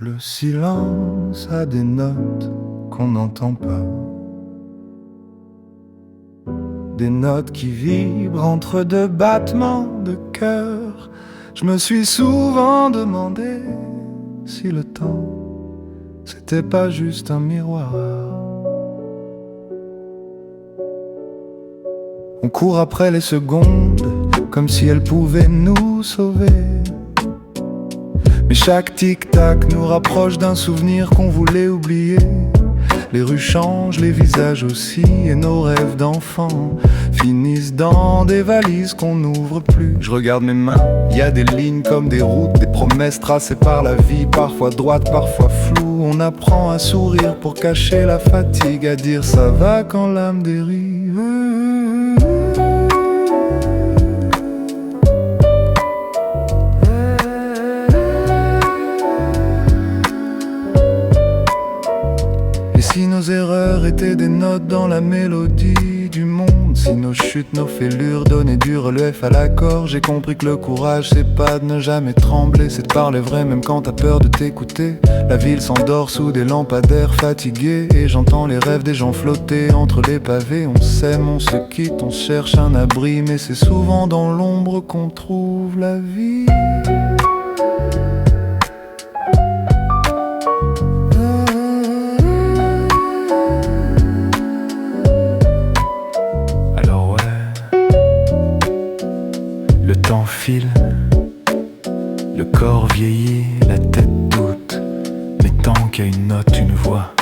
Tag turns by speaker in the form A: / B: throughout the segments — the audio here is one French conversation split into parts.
A: Le silence a des notes qu'on n'entend pas, des notes qui vibrent entre deux battements de cœur. Je me suis souvent demandé si le temps, c'était pas juste un miroir. On court après les secondes comme si elles pouvaient nous sauver. Mais chaque tic-tac nous rapproche d'un souvenir qu'on voulait oublier. Les rues changent, les visages aussi, et nos rêves d'enfants finissent dans des valises qu'on n'ouvre plus. Je regarde mes mains, y a des lignes comme des routes, des promesses tracées par la vie, parfois droites, parfois floues. On apprend à sourire pour cacher la fatigue, à dire ça va quand l'âme dérive. Et si nos erreurs étaient des notes dans la mélodie du monde, si nos chutes, nos fêlures donnaient du relief à l'accord, j'ai compris que le courage, c'est pas de ne jamais trembler, c'est de parler vrai même quand t'as peur de t'écouter. La ville s'endort sous des lampadaires fatigués, et j'entends les rêves des gens flotter entre les pavés. On s'aime, on se quitte, on cherche un abri, mais c'est souvent dans l'ombre qu'on trouve la vie. Le temps file, le corps vieillit, la tête doute. Mais tant qu'il y a une note, une voix,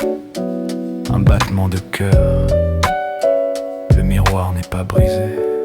A: un battement de cœur, le miroir n'est pas brisé.